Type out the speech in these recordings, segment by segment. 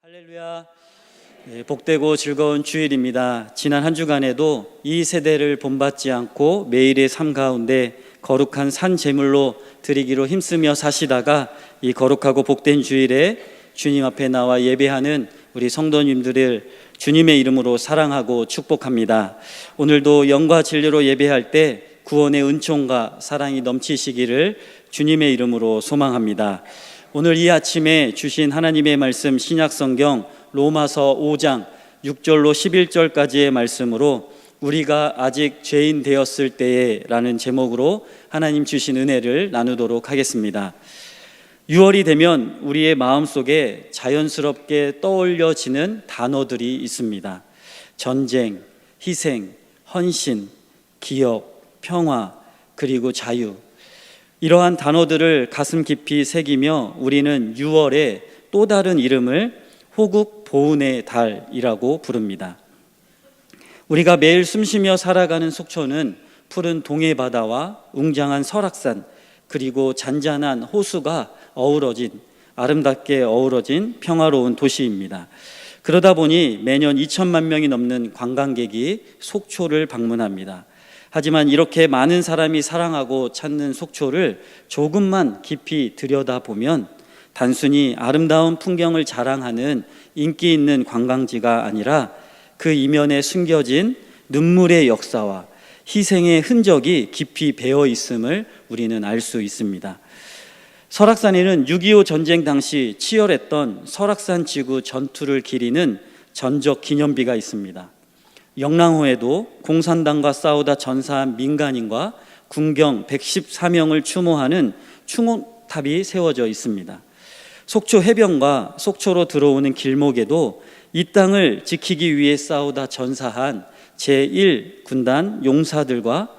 할렐루야. 복되고 즐거운 주일입니다. 지난 한 주간에도 이 세대를 본받지 않고 매일의 삶 가운데 거룩한 산 제물로 드리기로 힘쓰며 사시다가 이 거룩하고 복된 주일에 주님 앞에 나와 예배하는 우리 성도님들을 주님의 이름으로 사랑하고 축복합니다. 오늘도 영과 진리로 예배할 때 구원의 은총과 사랑이 넘치시기를 주님의 이름으로 소망합니다. 오늘 이 아침에 주신 하나님의 말씀 신약성경 로마서 5장 6절로 11절까지의 말씀으로 우리가 아직 죄인 되었을 때에 라는 제목으로 하나님 주신 은혜를 나누도록 하겠습니다. 6월이 되면 우리의 마음속에 자연스럽게 떠올려지는 단어들이 있습니다. 전쟁, 희생, 헌신, 기억, 평화, 그리고 자유. 이러한 단어들을 가슴 깊이 새기며 우리는 6월의 또 다른 이름을 호국 보훈의 달이라고 부릅니다. 우리가 매일 숨쉬며 살아가는 속초는 푸른 동해바다와 웅장한 설악산 그리고 잔잔한 호수가 아름답게 어우러진 평화로운 도시입니다. 그러다 보니 매년 2천만 명이 넘는 관광객이 속초를 방문합니다. 하지만 이렇게 많은 사람이 사랑하고 찾는 속초를 조금만 깊이 들여다보면 단순히 아름다운 풍경을 자랑하는 인기 있는 관광지가 아니라 그 이면에 숨겨진 눈물의 역사와 희생의 흔적이 깊이 배어 있음을 우리는 알 수 있습니다. 설악산에는 6.25 전쟁 당시 치열했던 설악산 지구 전투를 기리는 전적 기념비가 있습니다. 영랑호에도 공산당과 싸우다 전사한 민간인과 군경 114명을 추모하는 추모탑이 세워져 있습니다. 속초 해변과 속초로 들어오는 길목에도 이 땅을 지키기 위해 싸우다 전사한 제1군단 용사들과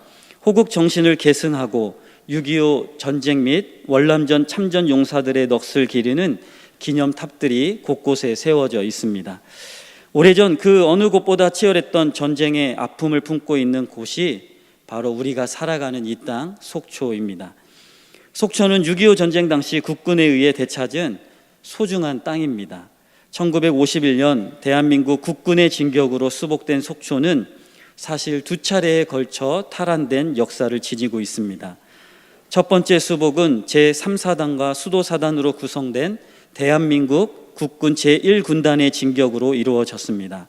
호국 정신을 계승하고 6.25 전쟁 및 월남전 참전 용사들의 넋을 기리는 기념탑들이 곳곳에 세워져 있습니다. 오래전 그 어느 곳보다 치열했던 전쟁의 아픔을 품고 있는 곳이 바로 우리가 살아가는 이 땅 속초입니다. 속초는 6.25 전쟁 당시 국군에 의해 되찾은 소중한 땅입니다. 1951년 대한민국 국군의 진격으로 수복된 속초는 사실 두 차례에 걸쳐 탈환된 역사를 지니고 있습니다. 첫 번째 수복은 제3사단과 수도사단으로 구성된 대한민국 국군 제1군단의 진격으로 이루어졌습니다.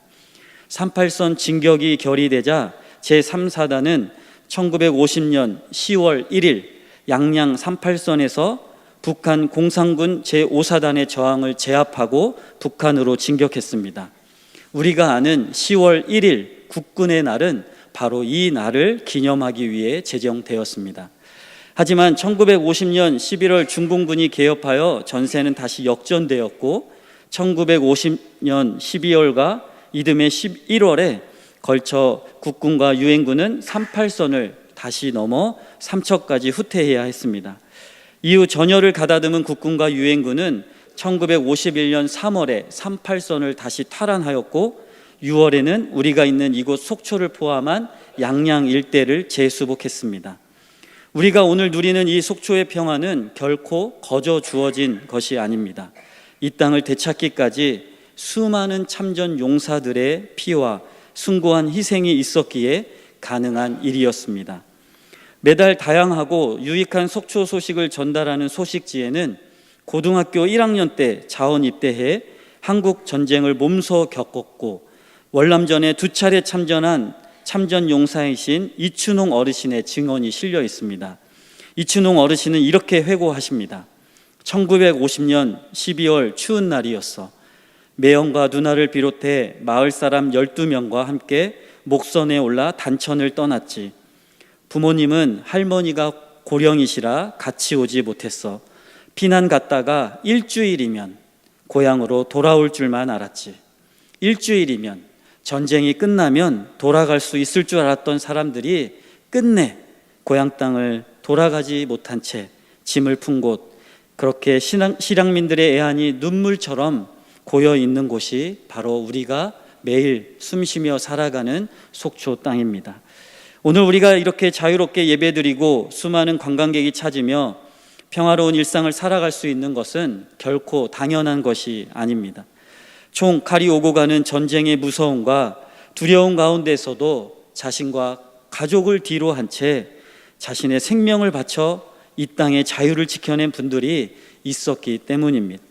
38선 진격이 결의되자 제3사단은 1950년 10월 1일 양양 38선에서 북한 공산군 제5사단의 저항을 제압하고 북한으로 진격했습니다. 우리가 아는 10월 1일 국군의 날은 바로 이 날을 기념하기 위해 제정되었습니다. 하지만 1950년 11월 중공군이 개업하여 전세는 다시 역전되었고 1950년 12월과 이듬해 11월에 걸쳐 국군과 유엔군은 38선을 다시 넘어 삼척까지 후퇴해야 했습니다. 이후 전열을 가다듬은 국군과 유엔군은 1951년 3월에 38선을 다시 탈환하였고 6월에는 우리가 있는 이곳 속초를 포함한 양양 일대를 재수복했습니다. 우리가 오늘 누리는 이 속초의 평화는 결코 거저 주어진 것이 아닙니다. 이 땅을 되찾기까지 수많은 참전 용사들의 피와 숭고한 희생이 있었기에 가능한 일이었습니다. 매달 다양하고 유익한 속초 소식을 전달하는 소식지에는 고등학교 1학년 때 자원 입대해 한국 전쟁을 몸소 겪었고 월남전에 두 차례 참전한 참전 용사이신 이춘홍 어르신의 증언이 실려 있습니다. 이춘홍 어르신은 이렇게 회고하십니다. 1950년 12월 추운 날이었어. 매형과 누나를 비롯해 마을 사람 12명과 함께 목선에 올라 단천을 떠났지. 부모님은 할머니가 고령이시라 같이 오지 못했어. 피난 갔다가 일주일이면 고향으로 돌아올 줄만 알았지. 일주일이면 전쟁이 끝나면 돌아갈 수 있을 줄 알았던 사람들이 끝내 고향 땅을 돌아가지 못한 채 짐을 푼 곳, 그렇게 실향민들의 애환이 눈물처럼 고여 있는 곳이 바로 우리가 매일 숨쉬며 살아가는 속초 땅입니다. 오늘 우리가 이렇게 자유롭게 예배드리고 수많은 관광객이 찾으며 평화로운 일상을 살아갈 수 있는 것은 결코 당연한 것이 아닙니다. 총칼이 오고 가는 전쟁의 무서움과 두려움 가운데서도 자신과 가족을 뒤로 한 채 자신의 생명을 바쳐 이 땅의 자유를 지켜낸 분들이 있었기 때문입니다.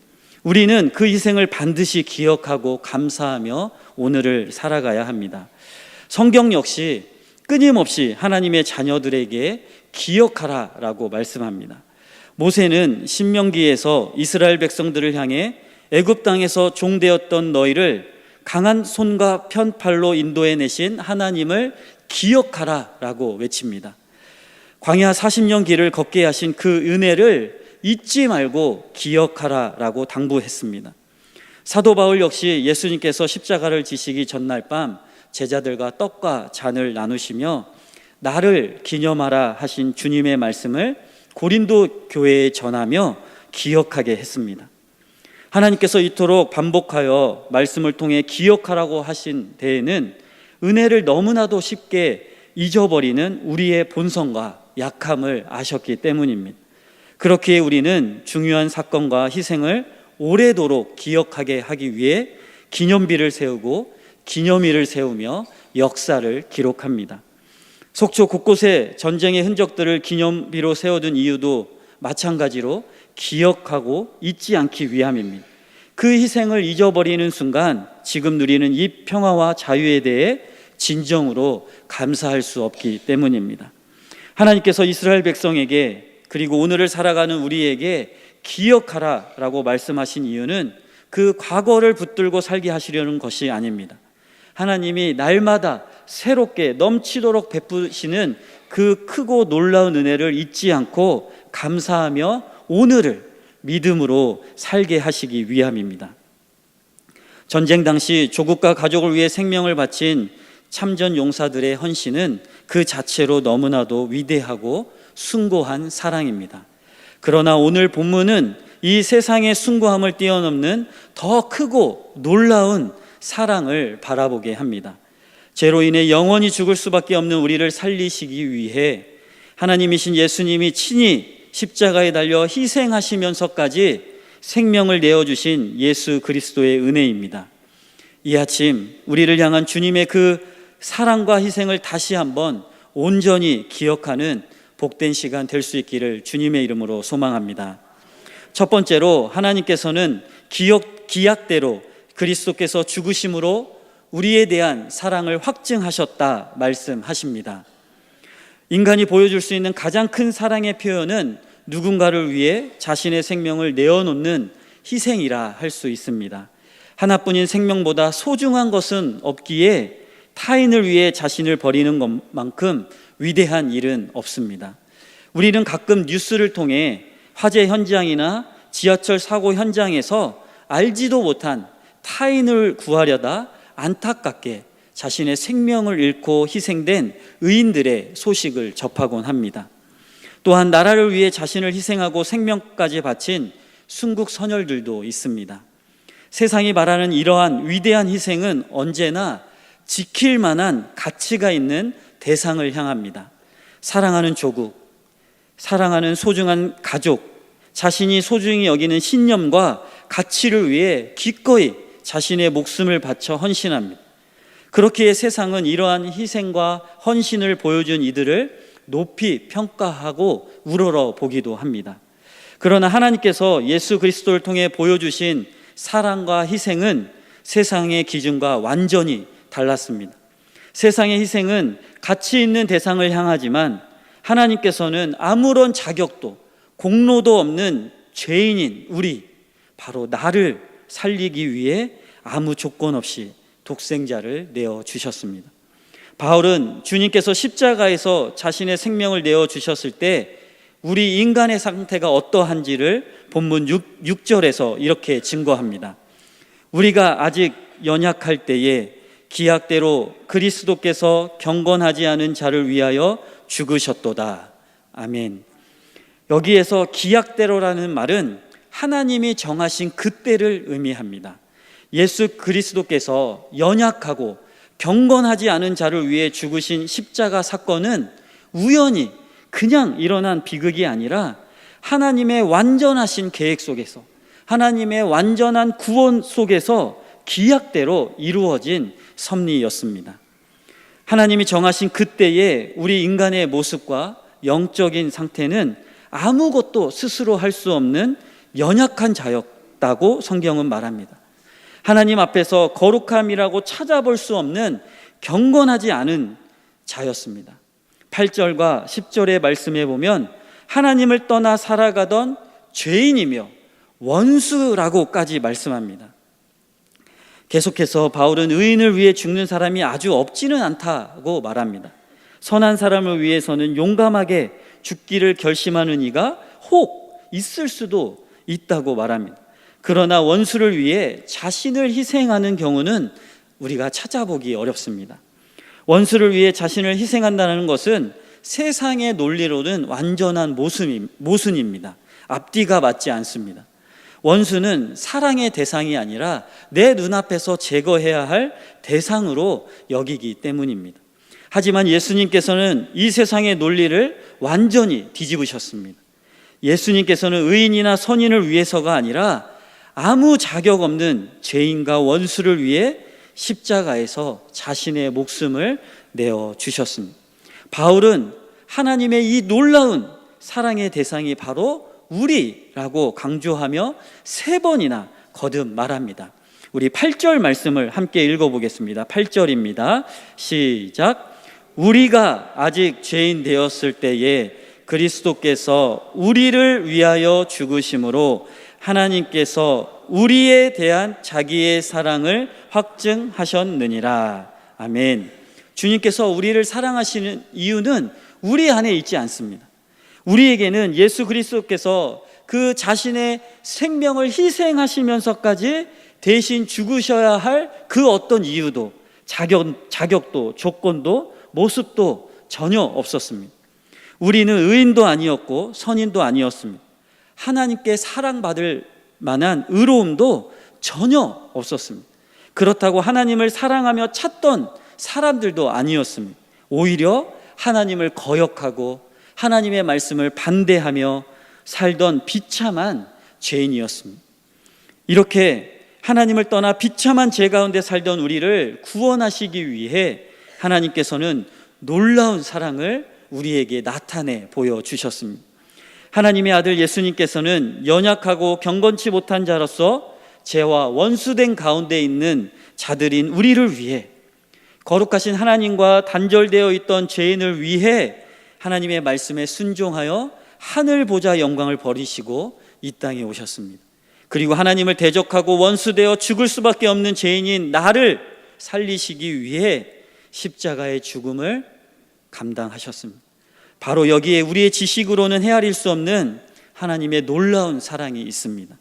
우리는 그 희생을 반드시 기억하고 감사하며 오늘을 살아가야 합니다. 성경 역시 끊임없이 하나님의 자녀들에게 기억하라라고 말씀합니다. 모세는 신명기에서 이스라엘 백성들을 향해 애굽 땅에서 종되었던 너희를 강한 손과 편팔로 인도해내신 하나님을 기억하라라고 외칩니다. 광야 40년 길을 걷게 하신 그 은혜를 잊지 말고 기억하라라고 당부했습니다. 사도 바울 역시 예수님께서 십자가를 지시기 전날 밤 제자들과 떡과 잔을 나누시며 나를 기념하라 하신 주님의 말씀을 고린도 교회에 전하며 기억하게 했습니다. 하나님께서 이토록 반복하여 말씀을 통해 기억하라고 하신 데에는 은혜를 너무나도 쉽게 잊어버리는 우리의 본성과 약함을 아셨기 때문입니다. 그렇기에 우리는 중요한 사건과 희생을 오래도록 기억하게 하기 위해 기념비를 세우고 기념일을 세우며 역사를 기록합니다. 속초 곳곳에 전쟁의 흔적들을 기념비로 세워둔 이유도 마찬가지로 기억하고 잊지 않기 위함입니다. 그 희생을 잊어버리는 순간 지금 누리는 이 평화와 자유에 대해 진정으로 감사할 수 없기 때문입니다. 하나님께서 이스라엘 백성에게 그리고 오늘을 살아가는 우리에게 기억하라라고 말씀하신 이유는 그 과거를 붙들고 살게 하시려는 것이 아닙니다. 하나님이 날마다 새롭게 넘치도록 베푸시는 그 크고 놀라운 은혜를 잊지 않고 감사하며 오늘을 믿음으로 살게 하시기 위함입니다. 전쟁 당시 조국과 가족을 위해 생명을 바친 참전 용사들의 헌신은 그 자체로 너무나도 위대하고 숭고한 사랑입니다. 그러나 오늘 본문은 이 세상의 숭고함을 뛰어넘는 더 크고 놀라운 사랑을 바라보게 합니다. 죄로 인해 영원히 죽을 수밖에 없는 우리를 살리시기 위해 하나님이신 예수님이 친히 십자가에 달려 희생하시면서까지 생명을 내어주신 예수 그리스도의 은혜입니다. 이 아침 우리를 향한 주님의 그 사랑과 희생을 다시 한번 온전히 기억하는 복된 시간 될 수 있기를 주님의 이름으로 소망합니다. 첫 번째로 하나님께서는 기약대로 그리스도께서 죽으심으로 우리에 대한 사랑을 확증하셨다 말씀하십니다. 인간이 보여줄 수 있는 가장 큰 사랑의 표현은 누군가를 위해 자신의 생명을 내어놓는 희생이라 할 수 있습니다. 하나뿐인 생명보다 소중한 것은 없기에 타인을 위해 자신을 버리는 것만큼 위대한 일은 없습니다. 우리는 가끔 뉴스를 통해 화재 현장이나 지하철 사고 현장에서 알지도 못한 타인을 구하려다 안타깝게 자신의 생명을 잃고 희생된 의인들의 소식을 접하곤 합니다. 또한 나라를 위해 자신을 희생하고 생명까지 바친 순국 선열들도 있습니다. 세상이 말하는 이러한 위대한 희생은 언제나 지킬 만한 가치가 있는 대상을 향합니다. 사랑하는 조국, 사랑하는 소중한 가족, 자신이 소중히 여기는 신념과 가치를 위해 기꺼이 자신의 목숨을 바쳐 헌신합니다. 그렇기에 세상은 이러한 희생과 헌신을 보여준 이들을 높이 평가하고 우러러 보기도 합니다. 그러나 하나님께서 예수 그리스도를 통해 보여주신 사랑과 희생은 세상의 기준과 완전히 달랐습니다. 세상의 희생은 가치 있는 대상을 향하지만 하나님께서는 아무런 자격도 공로도 없는 죄인인 우리, 바로 나를 살리기 위해 아무 조건 없이 독생자를 내어주셨습니다. 바울은 주님께서 십자가에서 자신의 생명을 내어주셨을 때 우리 인간의 상태가 어떠한지를 본문 6절에서 이렇게 증거합니다. 우리가 아직 연약할 때에 기약대로 그리스도께서 경건하지 않은 자를 위하여 죽으셨도다. 아멘. 여기에서 기약대로라는 말은 하나님이 정하신 그때를 의미합니다. 예수 그리스도께서 연약하고 경건하지 않은 자를 위해 죽으신 십자가 사건은 우연히 그냥 일어난 비극이 아니라 하나님의 완전하신 계획 속에서, 하나님의 완전한 구원 속에서 기약대로 이루어진 섭리였습니다. 하나님이 정하신 그때의 우리 인간의 모습과 영적인 상태는 아무것도 스스로 할 수 없는 연약한 자였다고 성경은 말합니다. 하나님 앞에서 거룩함이라고 찾아볼 수 없는 경건하지 않은 자였습니다. 8절과 10절의 말씀에 보면 하나님을 떠나 살아가던 죄인이며 원수라고까지 말씀합니다. 계속해서 바울은 의인을 위해 죽는 사람이 아주 없지는 않다고 말합니다. 선한 사람을 위해서는 용감하게 죽기를 결심하는 이가 혹 있을 수도 있다고 말합니다. 그러나 원수를 위해 자신을 희생하는 경우는 우리가 찾아보기 어렵습니다. 원수를 위해 자신을 희생한다는 것은 세상의 논리로는 완전한 모순입니다. 앞뒤가 맞지 않습니다. 원수는 사랑의 대상이 아니라 내 눈앞에서 제거해야 할 대상으로 여기기 때문입니다. 하지만 예수님께서는 이 세상의 논리를 완전히 뒤집으셨습니다. 예수님께서는 의인이나 선인을 위해서가 아니라 아무 자격 없는 죄인과 원수를 위해 십자가에서 자신의 목숨을 내어주셨습니다. 바울은 하나님의 이 놀라운 사랑의 대상이 바로 우리라고 강조하며 3번이나 거듭 말합니다. 우리 8절 말씀을 함께 읽어보겠습니다. 8절입니다. 시작. 우리가 아직 죄인 되었을 때에 그리스도께서 우리를 위하여 죽으심으로 하나님께서 우리에 대한 자기의 사랑을 확증하셨느니라. 아멘. 주님께서 우리를 사랑하시는 이유는 우리 안에 있지 않습니다. 우리에게는 예수 그리스도께서 그 자신의 생명을 희생하시면서까지 대신 죽으셔야 할 그 어떤 이유도 자격도 조건도 모습도 전혀 없었습니다. 우리는 의인도 아니었고 선인도 아니었습니다. 하나님께 사랑받을 만한 의로움도 전혀 없었습니다. 그렇다고 하나님을 사랑하며 찾던 사람들도 아니었습니다. 오히려 하나님을 거역하고 하나님의 말씀을 반대하며 살던 비참한 죄인이었습니다. 이렇게 하나님을 떠나 비참한 죄 가운데 살던 우리를 구원하시기 위해 하나님께서는 놀라운 사랑을 우리에게 나타내 보여주셨습니다. 하나님의 아들 예수님께서는 연약하고 경건치 못한 자로서 죄와 원수된 가운데 있는 자들인 우리를 위해, 거룩하신 하나님과 단절되어 있던 죄인을 위해 하나님의 말씀에 순종하여 하늘 보좌 영광을 버리시고 이 땅에 오셨습니다. 그리고 하나님을 대적하고 원수되어 죽을 수밖에 없는 죄인인 나를 살리시기 위해 십자가의 죽음을 감당하셨습니다. 바로 여기에 우리의 지식으로는 헤아릴 수 없는 하나님의 놀라운 사랑이 있습니다.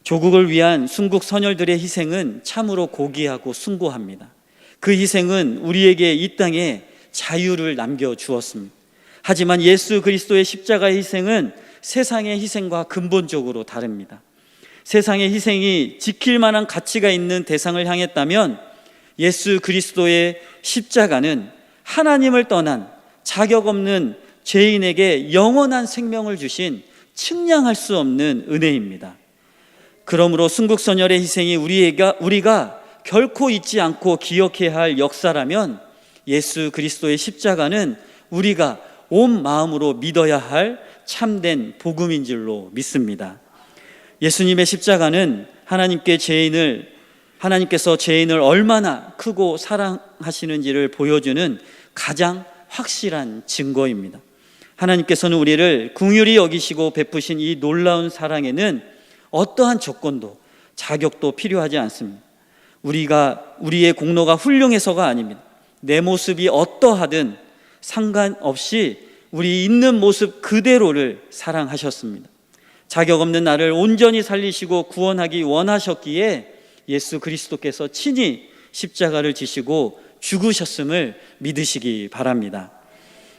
조국을 위한 순국 선열들의 희생은 참으로 고귀하고 숭고합니다. 그 희생은 우리에게 이 땅에 자유를 남겨주었습니다. 하지만 예수 그리스도의 십자가의 희생은 세상의 희생과 근본적으로 다릅니다. 세상의 희생이 지킬 만한 가치가 있는 대상을 향했다면 예수 그리스도의 십자가는 하나님을 떠난 자격 없는 죄인에게 영원한 생명을 주신 측량할 수 없는 은혜입니다. 그러므로 순국선열의 희생이 우리가 결코 잊지 않고 기억해야 할 역사라면 예수 그리스도의 십자가는 우리가 온 마음으로 믿어야 할 참된 복음인 줄로 믿습니다. 예수님의 십자가는 하나님께서 죄인을 얼마나 크고 사랑하시는지를 보여주는 가장 확실한 증거입니다. 하나님께서는 우리를 긍휼히 여기시고 베푸신 이 놀라운 사랑에는 어떠한 조건도 자격도 필요하지 않습니다. 우리의 공로가 훌륭해서가 아닙니다. 내 모습이 어떠하든 상관없이 우리 있는 모습 그대로를 사랑하셨습니다. 자격 없는 나를 온전히 살리시고 구원하기 원하셨기에 예수 그리스도께서 친히 십자가를 지시고 죽으셨음을 믿으시기 바랍니다.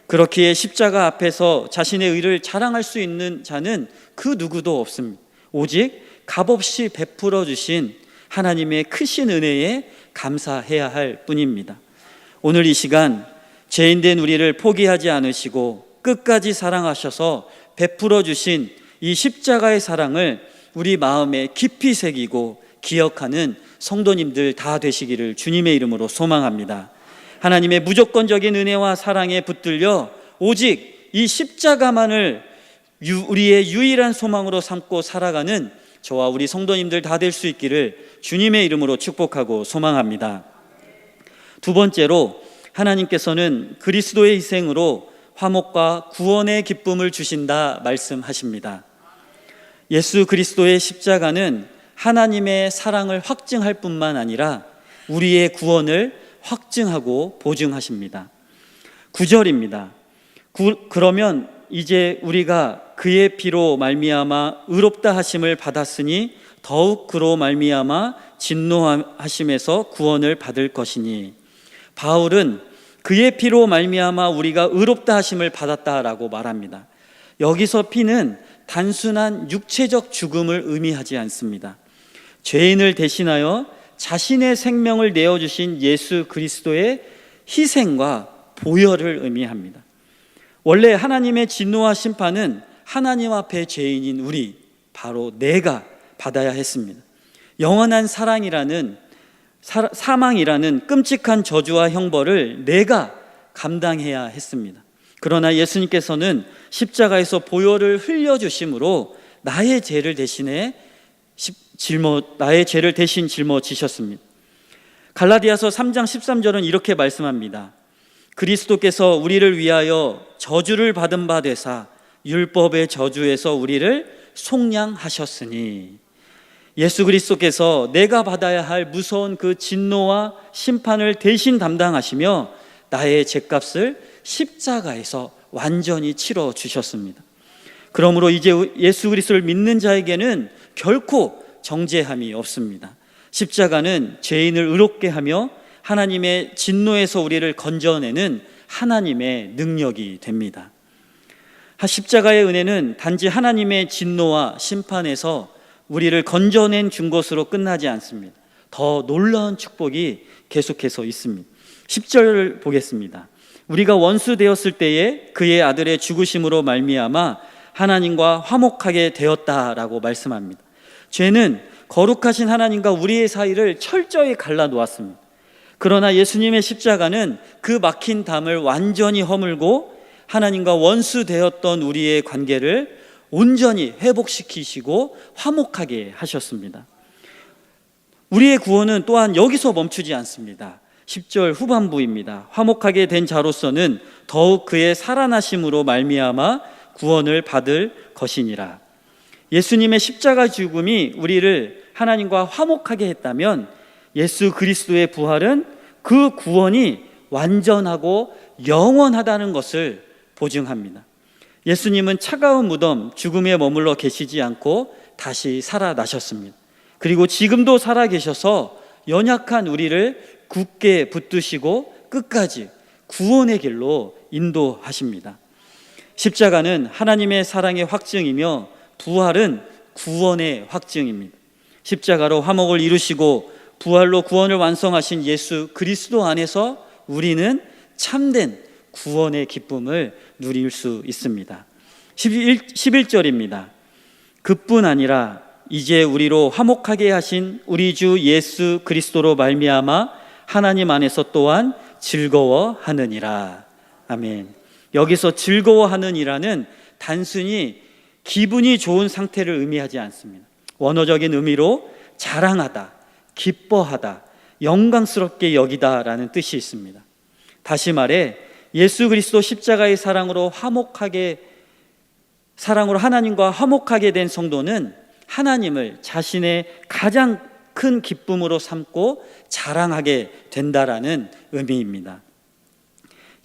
그렇기에 십자가 앞에서 자신의 의를 자랑할 수 있는 자는 그 누구도 없습니다. 오직 값없이 베풀어 주신 하나님의 크신 은혜에 감사해야 할 뿐입니다. 오늘 이 시간 죄인된 우리를 포기하지 않으시고 끝까지 사랑하셔서 베풀어 주신 이 십자가의 사랑을 우리 마음에 깊이 새기고 기억하는 성도님들 다 되시기를 주님의 이름으로 소망합니다. 하나님의 무조건적인 은혜와 사랑에 붙들려 오직 이 십자가만을 우리의 유일한 소망으로 삼고 살아가는 저와 우리 성도님들 다 될 수 있기를 주님의 이름으로 축복하고 소망합니다. 두 번째로, 하나님께서는 그리스도의 희생으로 화목과 구원의 기쁨을 주신다 말씀하십니다. 예수 그리스도의 십자가는 하나님의 사랑을 확증할 뿐만 아니라 우리의 구원을 확증하고 보증하십니다. 9절입니다. 그러면 이제 우리가 그의 피로 말미암아 의롭다 하심을 받았으니 더욱 그로 말미암아 진노하심에서 구원을 받을 것이니, 바울은 그의 피로 말미암아 우리가 의롭다 하심을 받았다라고 말합니다. 여기서 피는 단순한 육체적 죽음을 의미하지 않습니다. 죄인을 대신하여 자신의 생명을 내어주신 예수 그리스도의 희생과 보혈을 의미합니다. 원래 하나님의 진노와 심판은 하나님 앞에 죄인인 우리, 바로 내가 받아야 했습니다. 영원한 사망이라는 끔찍한 저주와 형벌을 내가 감당해야 했습니다. 그러나 예수님께서는 십자가에서 보혈을 흘려주심으로 나의 죄를 대신 짊어지셨습니다. 갈라디아서 3장 13절은 이렇게 말씀합니다. 그리스도께서 우리를 위하여 저주를 받은 바 되사 율법의 저주에서 우리를 속량하셨으니, 예수 그리스도께서 내가 받아야 할 무서운 그 진노와 심판을 대신 담당하시며 나의 죄값을 십자가에서 완전히 치러 주셨습니다. 그러므로 이제 예수 그리스도를 믿는 자에게는 결코 정죄함이 없습니다. 십자가는 죄인을 의롭게 하며 하나님의 진노에서 우리를 건져내는 하나님의 능력이 됩니다. 십자가의 은혜는 단지 하나님의 진노와 심판에서 우리를 건져낸 준 것으로 끝나지 않습니다. 더 놀라운 축복이 계속해서 있습니다. 10절을 보겠습니다. 우리가 원수 되었을 때에 그의 아들의 죽으심으로 말미암아 하나님과 화목하게 되었다라고 말씀합니다. 죄는 거룩하신 하나님과 우리의 사이를 철저히 갈라놓았습니다. 그러나 예수님의 십자가는 그 막힌 담을 완전히 허물고 하나님과 원수 되었던 우리의 관계를 온전히 회복시키시고 화목하게 하셨습니다. 우리의 구원은 또한 여기서 멈추지 않습니다. 10절 후반부입니다. 화목하게 된 자로서는 더욱 그의 살아나심으로 말미암아 구원을 받을 것이니라. 예수님의 십자가 죽음이 우리를 하나님과 화목하게 했다면 예수 그리스도의 부활은 그 구원이 완전하고 영원하다는 것을 보증합니다. 예수님은 차가운 무덤 죽음에 머물러 계시지 않고 다시 살아나셨습니다. 그리고 지금도 살아계셔서 연약한 우리를 굳게 붙드시고 끝까지 구원의 길로 인도하십니다. 십자가는 하나님의 사랑의 확증이며 부활은 구원의 확증입니다. 십자가로 화목을 이루시고 부활로 구원을 완성하신 예수 그리스도 안에서 우리는 참된 구원의 기쁨을 누릴 수 있습니다. 11절입니다. 그뿐 아니라 이제 우리로 화목하게 하신 우리 주 예수 그리스도로 말미암아 하나님 안에서 또한 즐거워하느니라. 아멘. 여기서 즐거워하느니라는 단순히 기분이 좋은 상태를 의미하지 않습니다. 원어적인 의미로 자랑하다, 기뻐하다, 영광스럽게 여기다라는 뜻이 있습니다. 다시 말해 예수 그리스도 십자가의 사랑으로 하나님과 화목하게 된 성도는 하나님을 자신의 가장 큰 기쁨으로 삼고 자랑하게 된다라는 의미입니다.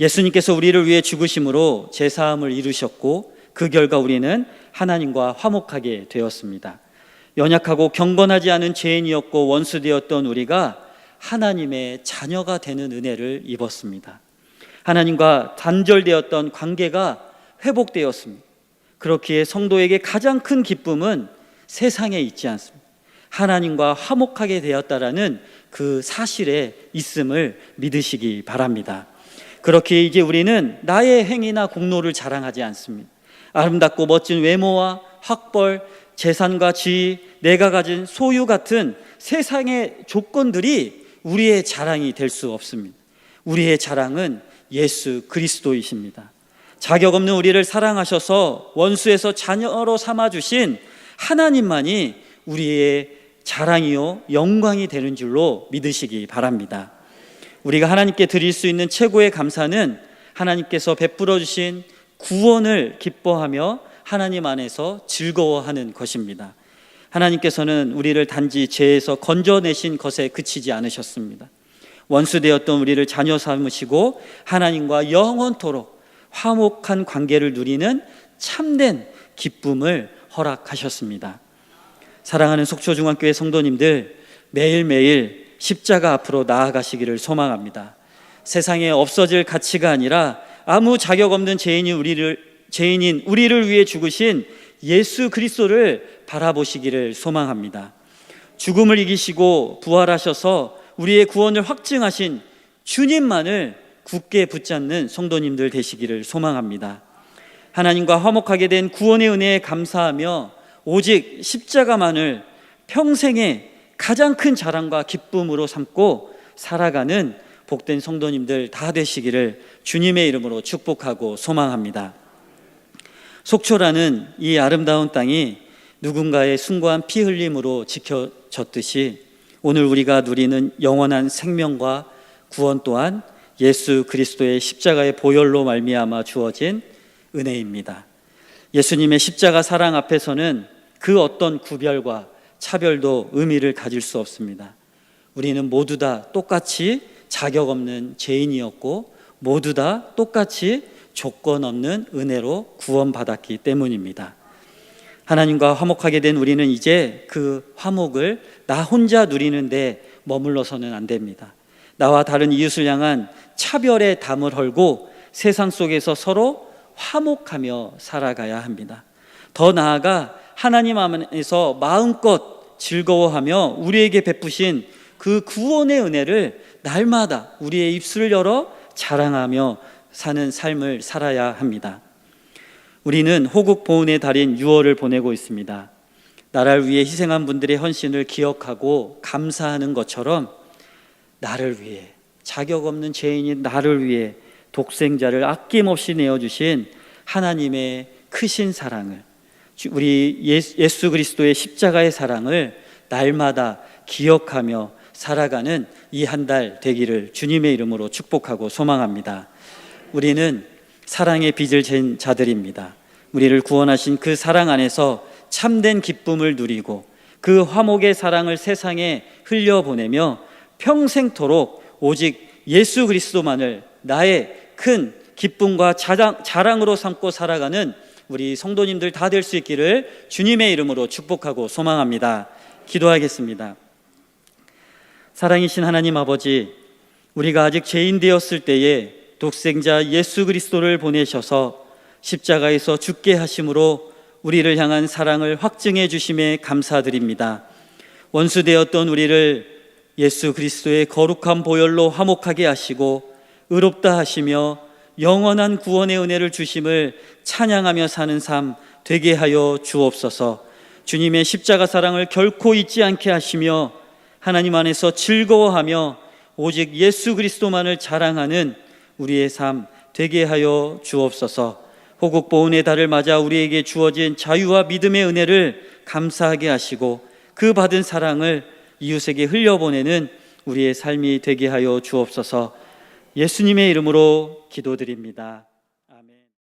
예수님께서 우리를 위해 죽으심으로 죄사함을 이루셨고 그 결과 우리는 하나님과 화목하게 되었습니다. 연약하고 경건하지 않은 죄인이었고 원수되었던 우리가 하나님의 자녀가 되는 은혜를 입었습니다. 하나님과 단절되었던 관계가 회복되었습니다. 그렇기에 성도에게 가장 큰 기쁨은 세상에 있지 않습니다. 하나님과 화목하게 되었다라는 그 사실에 있음을 믿으시기 바랍니다. 그렇기에 이제 우리는 나의 행위나 공로를 자랑하지 않습니다. 아름답고 멋진 외모와 학벌, 재산과 지위, 내가 가진 소유 같은 세상의 조건들이 우리의 자랑이 될 수 없습니다. 우리의 자랑은 예수 그리스도이십니다. 자격 없는 우리를 사랑하셔서 원수에서 자녀로 삼아주신 하나님만이 우리의 자랑이요 영광이 되는 줄로 믿으시기 바랍니다. 우리가 하나님께 드릴 수 있는 최고의 감사는 하나님께서 베풀어 주신 구원을 기뻐하며 하나님 안에서 즐거워하는 것입니다. 하나님께서는 우리를 단지 죄에서 건져내신 것에 그치지 않으셨습니다. 원수되었던 우리를 자녀 삼으시고 하나님과 영원토록 화목한 관계를 누리는 참된 기쁨을 허락하셨습니다. 사랑하는 속초중앙교회 성도님들, 매일매일 십자가 앞으로 나아가시기를 소망합니다. 세상에 없어질 가치가 아니라 아무 자격 없는 죄인인 우리를 위해 죽으신 예수 그리스도를 바라보시기를 소망합니다. 죽음을 이기시고 부활하셔서 우리의 구원을 확증하신 주님만을 굳게 붙잡는 성도님들 되시기를 소망합니다. 하나님과 화목하게 된 구원의 은혜에 감사하며 오직 십자가만을 평생의 가장 큰 자랑과 기쁨으로 삼고 살아가는 복된 성도님들 다 되시기를 주님의 이름으로 축복하고 소망합니다. 속초라는 이 아름다운 땅이 누군가의 숭고한 피 흘림으로 지켜졌듯이 오늘 우리가 누리는 영원한 생명과 구원 또한 예수 그리스도의 십자가의 보혈로 말미암아 주어진 은혜입니다. 예수님의 십자가 사랑 앞에서는 그 어떤 구별과 차별도 의미를 가질 수 없습니다. 우리는 모두 다 똑같이 자격 없는 죄인이었고 모두 다 똑같이 조건 없는 은혜로 구원받았기 때문입니다. 하나님과 화목하게 된 우리는 이제 그 화목을 나 혼자 누리는데 머물러서는 안 됩니다. 나와 다른 이웃을 향한 차별의 담을 헐고 세상 속에서 서로 화목하며 살아가야 합니다. 더 나아가 하나님 안에서 마음껏 즐거워하며 우리에게 베푸신 그 구원의 은혜를 날마다 우리의 입술을 열어 자랑하며 사는 삶을 살아야 합니다. 우리는 호국 보훈의 달인 6월을 보내고 있습니다. 나라를 위해 희생한 분들의 헌신을 기억하고 감사하는 것처럼 나를 위해, 자격 없는 죄인인 나를 위해 독생자를 아낌없이 내어주신 하나님의 크신 사랑을, 우리 예수 그리스도의 십자가의 사랑을 날마다 기억하며 살아가는 이 한 달 되기를 주님의 이름으로 축복하고 소망합니다. 우리는 사랑의 빚을 진 자들입니다. 우리를 구원하신 그 사랑 안에서 참된 기쁨을 누리고 그 화목의 사랑을 세상에 흘려보내며 평생토록 오직 예수 그리스도만을 나의 큰 기쁨과 자랑으로 삼고 살아가는 우리 성도님들 다 될 수 있기를 주님의 이름으로 축복하고 소망합니다. 기도하겠습니다. 사랑이신 하나님 아버지, 우리가 아직 죄인 되었을 때에 독생자 예수 그리스도를 보내셔서 십자가에서 죽게 하심으로 우리를 향한 사랑을 확증해 주심에 감사드립니다. 원수 되었던 우리를 예수 그리스도의 거룩한 보혈로 화목하게 하시고 의롭다 하시며 영원한 구원의 은혜를 주심을 찬양하며 사는 삶 되게 하여 주옵소서. 주님의 십자가 사랑을 결코 잊지 않게 하시며 하나님 안에서 즐거워하며 오직 예수 그리스도만을 자랑하는 우리의 삶 되게 하여 주옵소서. 호국 보훈의 달을 맞아 우리에게 주어진 자유와 믿음의 은혜를 감사하게 하시고 그 받은 사랑을 이웃에게 흘려보내는 우리의 삶이 되게 하여 주옵소서. 예수님의 이름으로 기도드립니다.